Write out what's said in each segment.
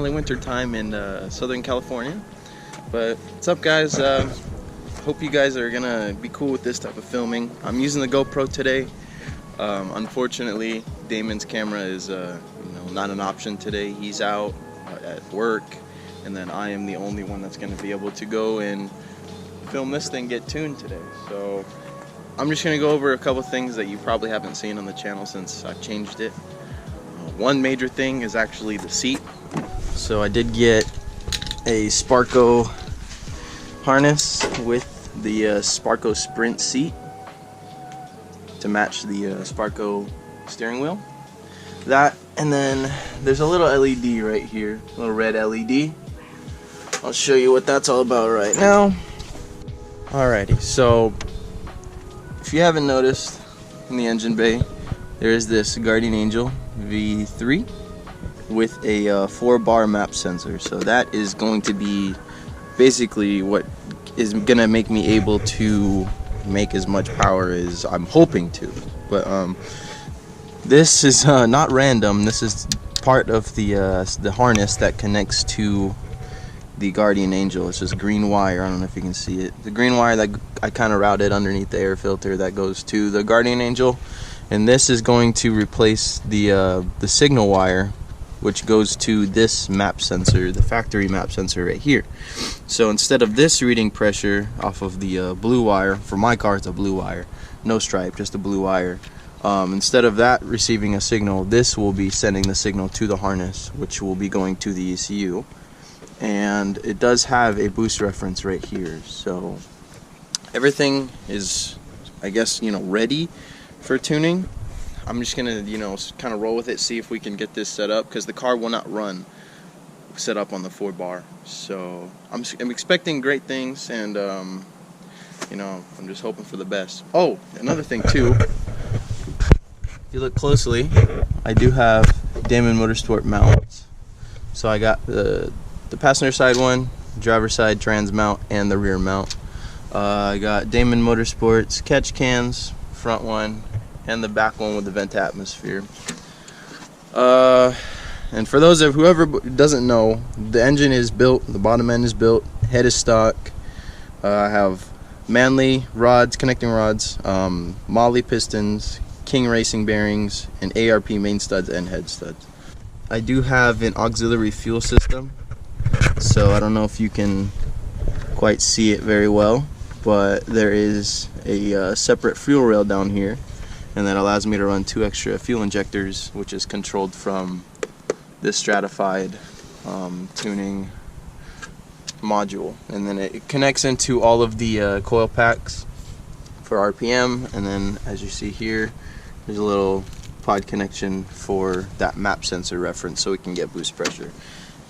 finally winter time in Southern California. But what's up, guys? Hope you guys are gonna be cool with this type of filming. I'm using the GoPro today. Unfortunately, Damon's camera is not an option today. He's out at work, and then I am the only one that's gonna be able to go and film this thing get tuned today. So I'm just gonna go over a couple things that you probably haven't seen on the channel since I've changed it. One major thing is actually the seat. So I did get a Sparco harness with the Sparco Sprint seat to match the Sparco steering wheel. That, and then there's a little LED right here, a little red LED. I'll show you what that's all about right now. Alrighty, so if you haven't noticed, in the engine bay there is this Guardian Angel V3 with a 4-bar map sensor. So that is going to be basically what is going to make me able to make as much power as I'm hoping to. But this is not random. This is part of the harness that connects to the Guardian Angel. It's just green wire. I don't know if you can see it. The green wire that I kind of routed underneath the air filter that goes to the Guardian Angel, and this is going to replace the signal wire, which goes to this map sensor, the factory map sensor right here. So instead of this reading pressure off of the blue wire, for my car it's a blue wire, no stripe, just a blue wire. Instead of that receiving a signal, this will be sending the signal to the harness, which will be going to the ECU. And it does have a boost reference right here. So everything is, I guess, ready for tuning. I'm just gonna kind of roll with it, see if we can get this set up, because the car will not run set up on the 4-bar. So I'm expecting great things, and I'm just hoping for the best. Oh, another thing too, if you look closely, I do have Damon Motorsport mounts. So I got the passenger side one, driver side trans mount, and the rear mount. I got Damon Motorsport's catch cans, front one, and the back one with the vent atmosphere. And for those of whoever doesn't know, the engine is built, the bottom end is built, head is stock. I have Manley rods, connecting rods, Molly pistons, King racing bearings, and ARP main studs and head studs. I do have an auxiliary fuel system, so I don't know if you can quite see it very well, but there is a separate fuel rail down here, and that allows me to run 2 extra fuel injectors, which is controlled from this stratified tuning module. And then it connects into all of the coil packs for RPM, and then as you see here, there's a little pod connection for that map sensor reference, so we can get boost pressure.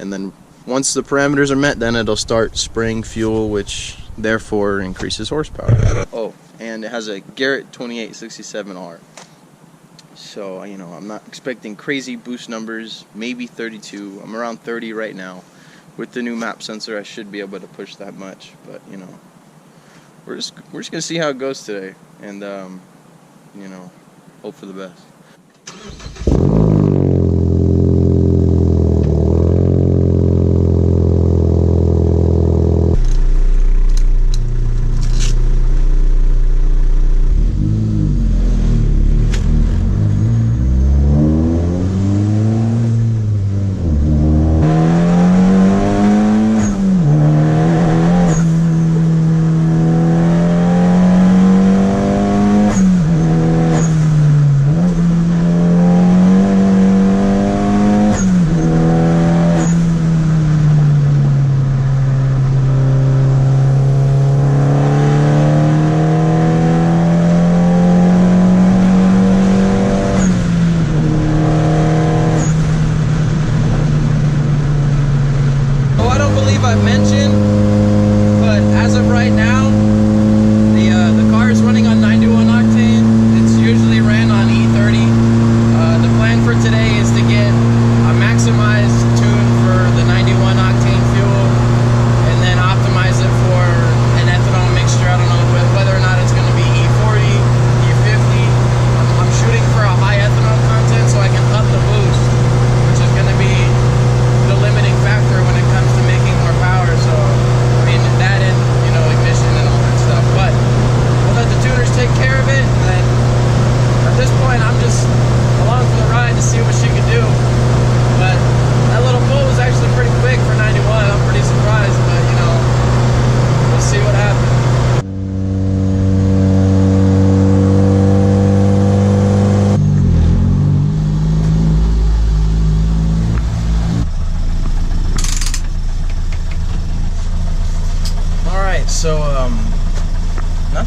And then once the parameters are met, then it'll start spraying fuel, which therefore increases horsepower. Oh, and it has a Garrett 2867R. So, I'm not expecting crazy boost numbers, maybe 32. I'm around 30 right now. With the new map sensor, I should be able to push that much, but, we're just going to see how it goes today, and, hope for the best.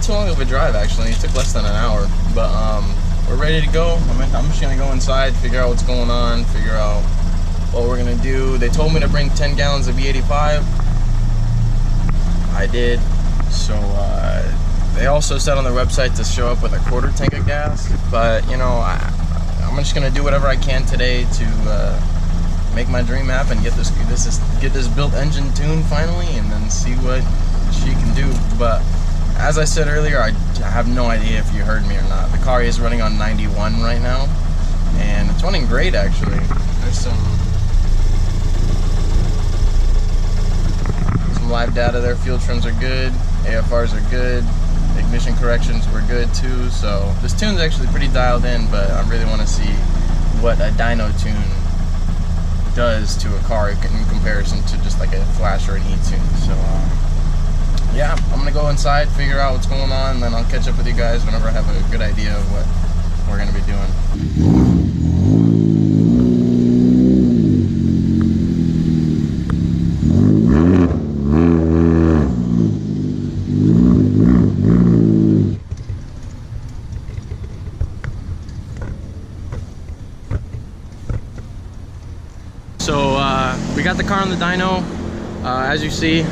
too long of a drive actually. It took less than an hour, but we're ready to go. I'm just gonna go inside, figure out what's going on, figure out what we're gonna do. They told me to bring 10 gallons of E85. I did. So they also said on their website to show up with a quarter tank of gas, but you know, I'm just gonna do whatever I can today to make my dream happen, get this built engine tuned finally, and then see what she can do. But as I said earlier, I have no idea if you heard me or not. The car is running on 91 right now, and it's running great actually. There's some live data there. Fuel trims are good, AFRs are good, ignition corrections were good too. So this tune's actually pretty dialed in, but I really want to see what a dyno tune does to a car in comparison to just like a flash or an e-tune. So yeah, I'm gonna go inside, figure out what's going on, and then I'll catch up with you guys whenever I have a good idea of what we're gonna be doing. So we got the car on the dyno, as you see.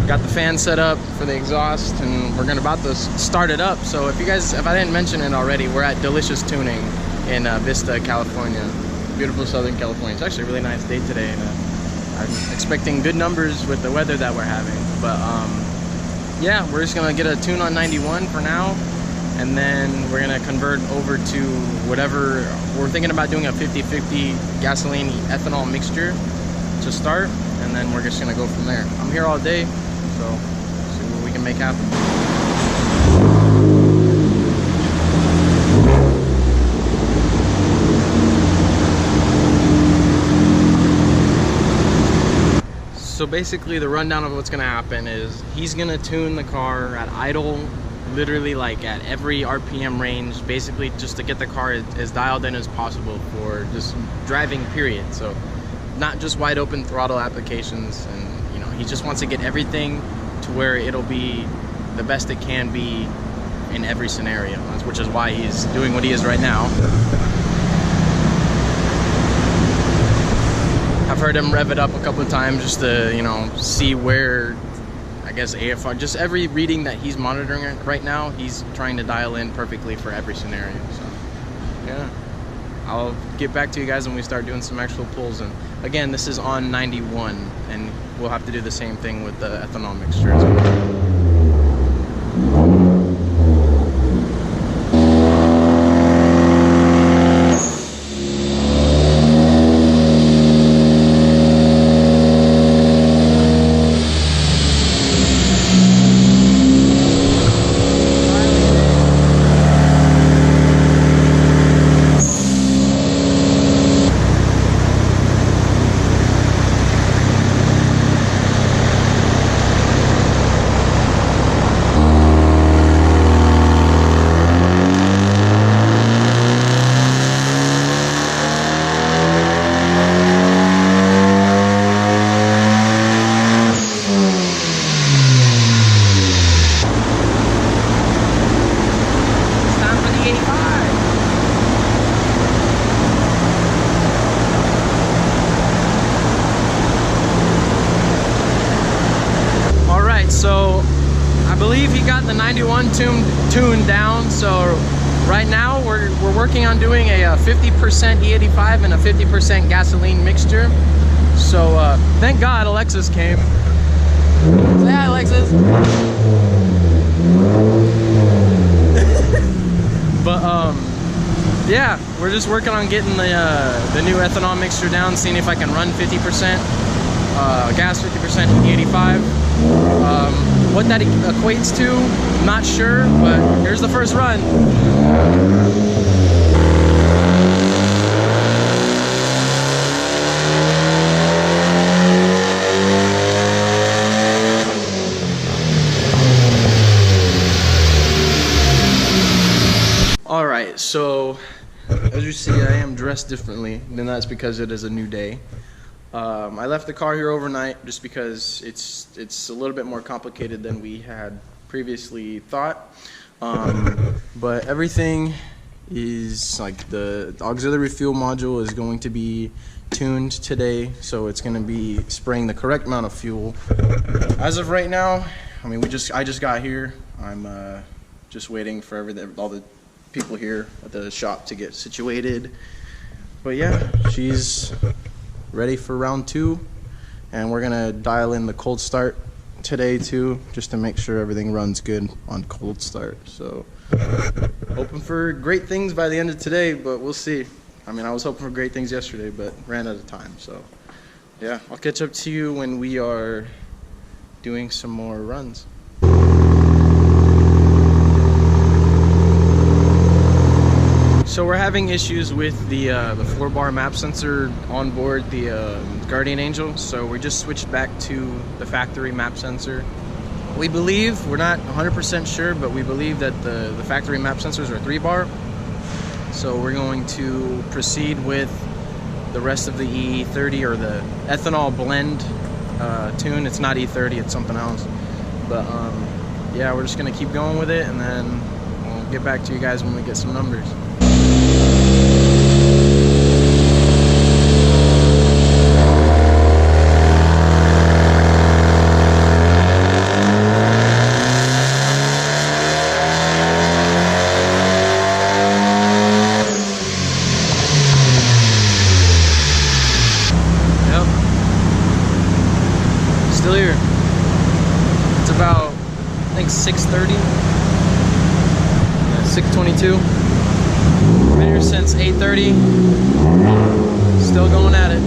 Got the fan set up for the exhaust, and we're about to start it up. So if I didn't mention it already, we're at Delicious Tuning in Vista, California. Beautiful Southern California. It's actually a really nice day today, and I'm expecting good numbers with the weather that we're having. But yeah, we're just gonna get a tune on 91 for now, and then we're gonna convert over to whatever. We're thinking about doing a 50-50 gasoline ethanol mixture to start, and then we're just gonna go from there. I'm here all day, so see what we can make happen. So basically the rundown of what's gonna happen is he's gonna tune the car at idle, literally like at every RPM range, basically just to get the car as dialed in as possible for just driving period. So not just wide open throttle applications, and you know, he just wants to get everything to where it'll be the best it can be in every scenario, which is why he's doing what he is right now. I've heard him rev it up a couple of times just to, you know, see where, I guess, AFR, just every reading that he's monitoring right now, he's trying to dial in perfectly for every scenario. So yeah, I'll get back to you guys when we start doing some actual pulls. And again, this is on 91, and we'll have to do the same thing with the ethanol mixture as well. So I believe he got the 91 tuned down. So right now we're working on doing a 50% E85 and a 50% gasoline mixture. So thank God Alexis came. Say hi, Alexis. But yeah, we're just working on getting the new ethanol mixture down, seeing if I can run 50% gas, 50% E85. What that equates to, I'm not sure, but here's the first run. Alright, so as you see, I am dressed differently, and that's because it is a new day. I left the car here overnight just because it's a little bit more complicated than we had previously thought. But everything is like the auxiliary fuel module is going to be tuned today, so it's going to be spraying the correct amount of fuel. As of right now, I mean, I just got here. I'm just waiting for all the people here at the shop to get situated. But yeah, she's ready for round 2, and we're gonna dial in the cold start today too, just to make sure everything runs good on cold start. So hoping for great things by the end of today, but we'll see. I mean, I was hoping for great things yesterday, but ran out of time. So yeah, I'll catch up to you when we are doing some more runs. So we're having issues with the floor bar map sensor on board the Guardian Angel. So we just switched back to the factory map sensor. We believe, we're not 100% sure, but we believe that the factory map sensors are 3-bar. So we're going to proceed with the rest of the E30 or the ethanol blend tune. It's not E30, it's something else. But yeah, we're just gonna keep going with it, and then we'll get back to you guys when we get some numbers. Still here. It's about, I think, 6:30. Yeah, 6:22. Been here since 8:30. Still going at it.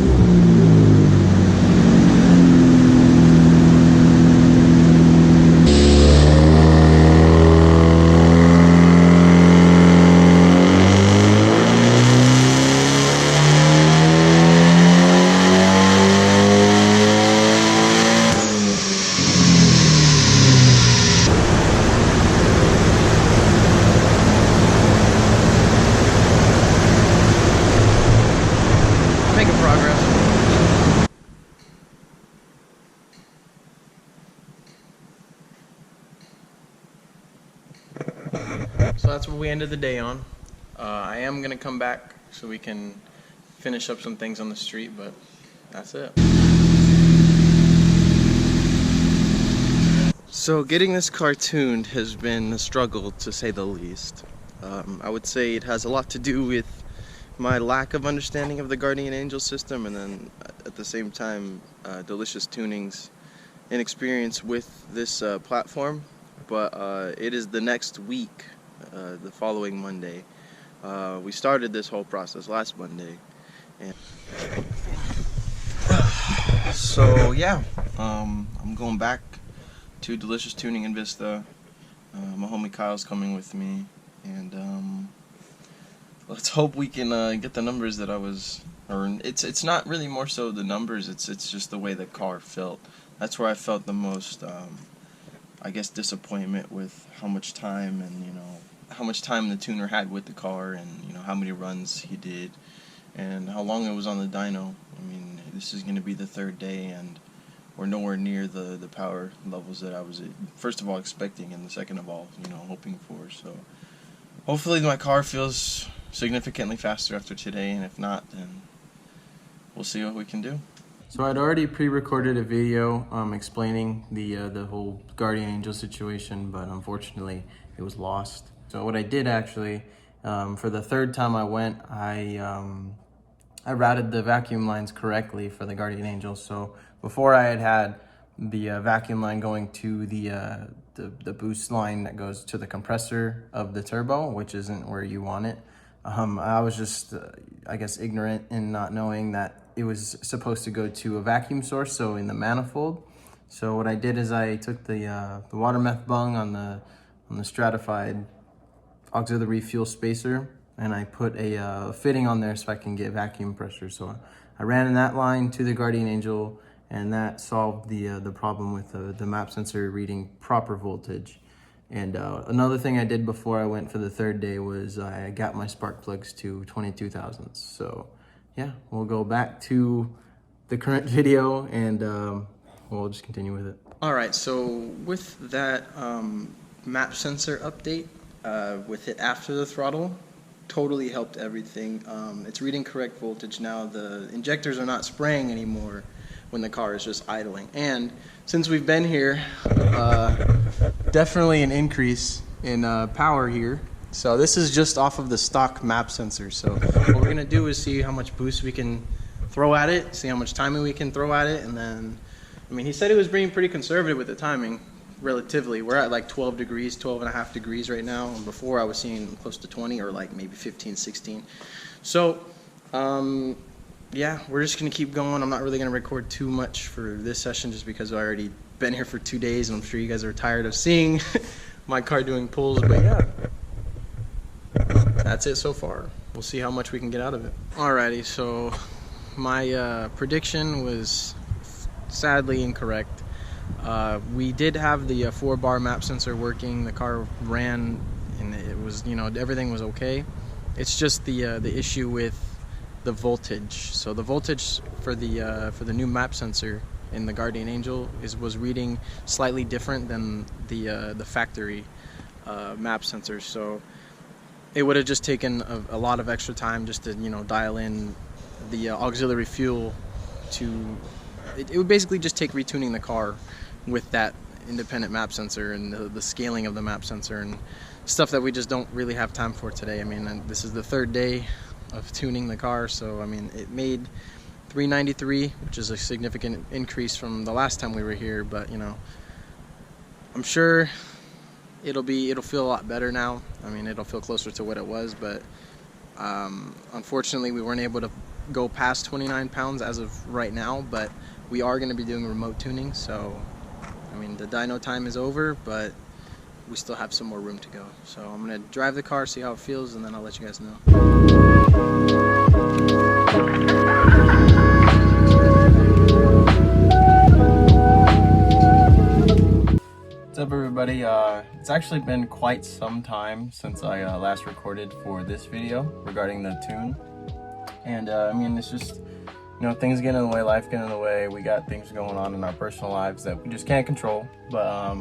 Making progress. So that's what we ended the day on. I am going to come back so we can finish up some things on the street, but that's it. So getting this car tuned has been a struggle, to say the least. I would say it has a lot to do with my lack of understanding of the Guardian Angel system, and then at the same time Delicious Tuning's inexperience with this platform. But it is the next week, the following Monday. We started this whole process last Monday, and so yeah, I'm going back to Delicious Tuning in Vista. My homie Kyle's coming with me, and let's hope we can get the numbers that I was, or it's not really more so the numbers, it's just the way the car felt. That's where I felt the most, I guess, disappointment with how much time and, you know, how much time the tuner had with the car, and, you know, how many runs he did and how long it was on the dyno. I mean, this is going to be the 3rd day, and we're nowhere near the power levels that I was, first of all, expecting, and the second of all, you know, hoping for. So hopefully my car feels significantly faster after today, and if not, then we'll see what we can do. So I'd already pre-recorded a video explaining the whole Guardian Angel situation, but unfortunately it was lost. So what I did actually, for the 3rd time I went, I routed the vacuum lines correctly for the Guardian Angel. So before I had the vacuum line going to the boost line that goes to the compressor of the turbo, which isn't where you want it. I was just, I guess, ignorant in not knowing that it was supposed to go to a vacuum source, so in the manifold. So what I did is I took the water meth bung on the stratified auxiliary fuel spacer, and I put a fitting on there so I can get vacuum pressure. So I ran in that line to the Guardian Angel, and that solved the problem with the map sensor reading proper voltage. And another thing I did before I went for the 3rd day was I got my spark plugs to 22 thousandths. So yeah, we'll go back to the current video, and we'll just continue with it. All right, so with that map sensor update, with it after the throttle, totally helped everything. It's reading correct voltage now. The injectors are not spraying anymore when the car is just idling. And since we've been here, definitely an increase in power here. So this is just off of the stock map sensor. So what we're gonna do is see how much boost we can throw at it, see how much timing we can throw at it, and then, I mean, he said he was being pretty conservative with the timing, relatively. We're at like 12 degrees, 12 and a half degrees right now. And before I was seeing close to 20 or like maybe 15, 16. So, yeah, we're just gonna keep going. I'm not really gonna record too much for this session just because I've already been here for 2 days and I'm sure you guys are tired of seeing my car doing pulls, but yeah. That's it so far. We'll see how much we can get out of it. Alrighty, so my prediction was sadly incorrect. We did have the 4-bar map sensor working. The car ran and it was, you know, everything was okay. It's just the issue with the voltage. So the voltage for the new map sensor in the Guardian Angel was reading slightly different than the factory map sensor. So it would have just taken a lot of extra time just to, you know, dial in the auxiliary fuel to. It would basically just take retuning the car with that independent map sensor and the scaling of the map sensor and stuff that we just don't really have time for today. I mean, and this is the 3rd day of tuning the car, so I mean, it made 393, which is a significant increase from the last time we were here, but you know, I'm sure it'll feel a lot better now. I mean, it'll feel closer to what it was, but unfortunately we weren't able to go past 29 pounds as of right now, but we are going to be doing remote tuning. So I mean, the dyno time is over, but we still have some more room to go. So I'm going to drive the car, see how it feels, and then I'll let you guys know. What's up, everybody? It's actually been quite some time since I last recorded for this video regarding the tune. And I mean, it's just, you know, things get in the way, life get in the way. We got things going on in our personal lives that we just can't control. But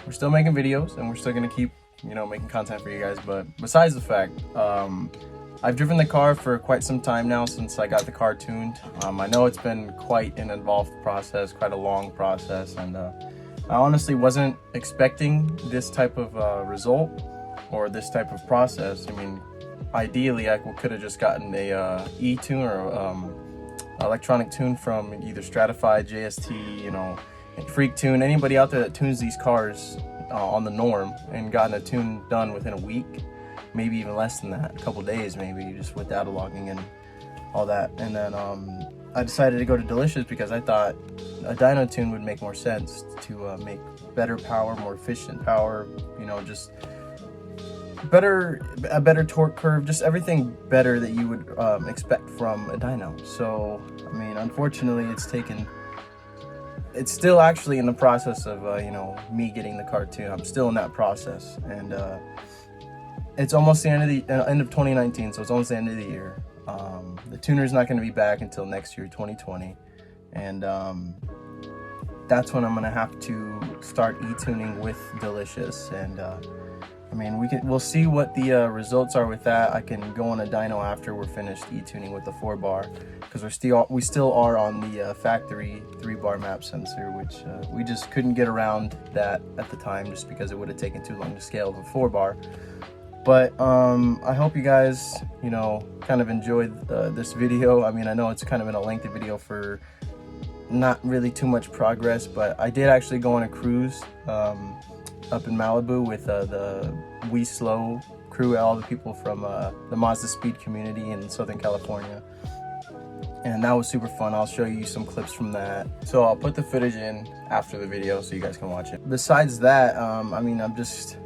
we're still making videos and we're still gonna keep, you know, making content for you guys. But besides the fact, I've driven the car for quite some time now since I got the car tuned. I know it's been quite an involved process, quite a long process, and I honestly wasn't expecting this type of result or this type of process. I mean, ideally I could have just gotten a e-tune or electronic tune from either Stratified, JST, you know, Freak Tune, anybody out there that tunes these cars on the norm, and gotten a tune done within a week, maybe even less than that, a couple days maybe, just with data logging and all that. And then I decided to go to Delicious because I thought a dyno tune would make more sense to make better power, more efficient power, you know, just a better torque curve, just everything better that you would expect from a dyno. So I mean, unfortunately it's still actually in the process of you know, me getting the car tuned. I'm still in that process, and it's almost the end of 2019, so it's almost the end of the year. The tuner's not going to be back until next year, 2020, and that's when I'm going to have to start e-tuning with Delicious. And I mean, we'll see what the results are with that. I can go on a dyno after we're finished e-tuning with the 4-bar, because we still are on the factory 3-bar map sensor, which we just couldn't get around that at the time just because it would have taken too long to scale the 4-bar. But I hope you guys, you know, kind of enjoyed this video. I mean, I know it's kind of been a lengthy video for not really too much progress, but I did actually go on a cruise up in Malibu with the We Slow crew, all the people from the Mazda Speed community in Southern California. And that was super fun. I'll show you some clips from that. So I'll put the footage in after the video so you guys can watch it. Besides that, I mean, I've just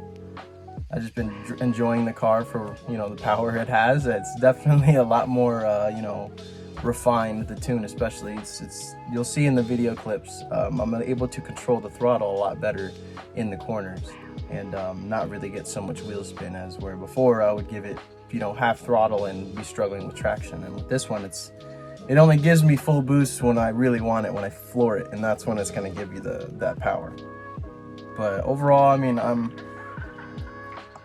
been enjoying the car for, you know, the power it has. It's definitely a lot more, you know, refined, the tune especially. It's you'll see in the video clips, I'm able to control the throttle a lot better in the corners and not really get so much wheel spin as where before I would give it, you know, half throttle and be struggling with traction. And with this one, it only gives me full boost when I really want it, when I floor it, and that's when it's gonna give you that power. But overall, I mean,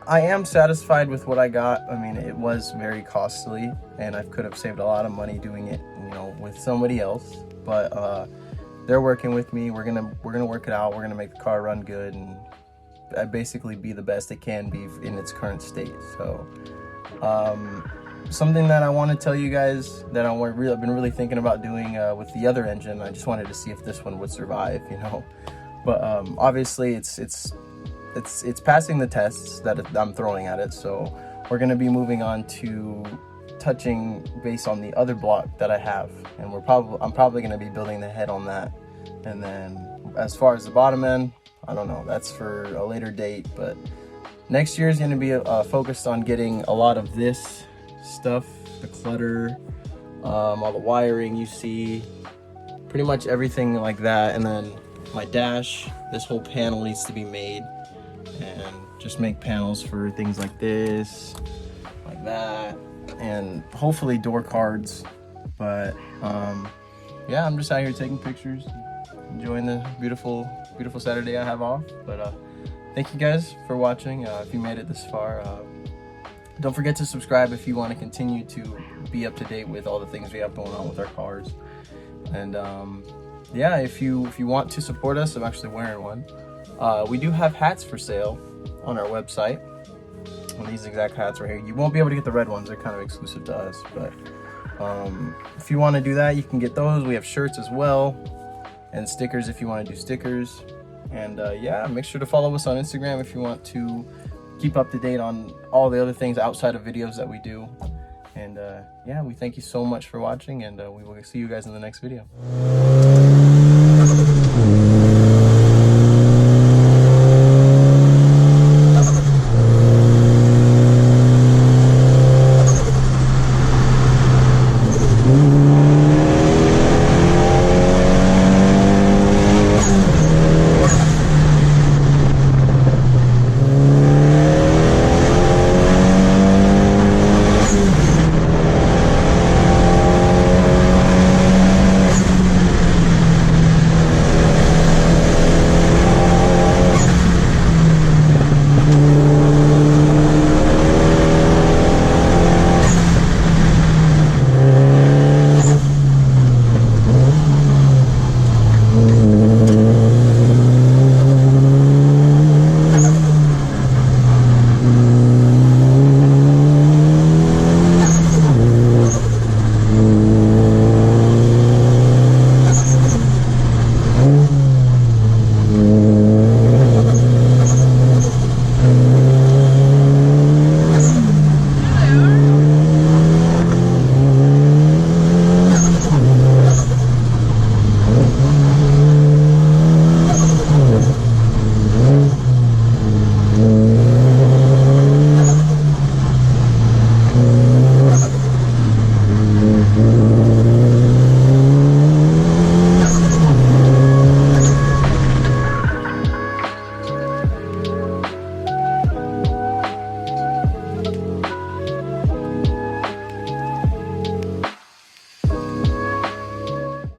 I am satisfied with what I got. I mean, it was very costly, and I could have saved a lot of money doing it, you know, with somebody else. But they're working with me. We're gonna work it out. We're gonna make the car run good and basically be the best it can be in its current state. So something that I want to tell you guys that I've been really thinking about doing with the other engine. I just wanted to see if this one would survive, you know. But obviously it's passing the tests that I'm throwing at it. So we're gonna be moving on to touching base on the other block that I have, and I'm probably gonna be building the head on that. And then as far as the bottom end, I don't know, that's for a later date. But next year is gonna be focused on getting a lot of this stuff, the clutter, all the wiring you see, pretty much everything like that. And then my dash, this whole panel needs to be made, and just make panels for things like this, like that, and hopefully door cards. But yeah, I'm just out here taking pictures, enjoying the beautiful Saturday I have off. But thank you guys for watching. If you made it this far, don't forget to subscribe if you want to continue to be up to date with all the things we have going on with our cars. And yeah, if you want to support us, I'm actually wearing one. We do have hats for sale on our website. And these exact hats right here. You won't be able to get the red ones, they're kind of exclusive to us. But if you want to do that, you can get those. We have shirts as well, and stickers if you want to do stickers. And yeah, make sure to follow us on Instagram if you want to keep up to date on all the other things outside of videos that we do. And yeah, we thank you so much for watching, and we will see you guys in the next video.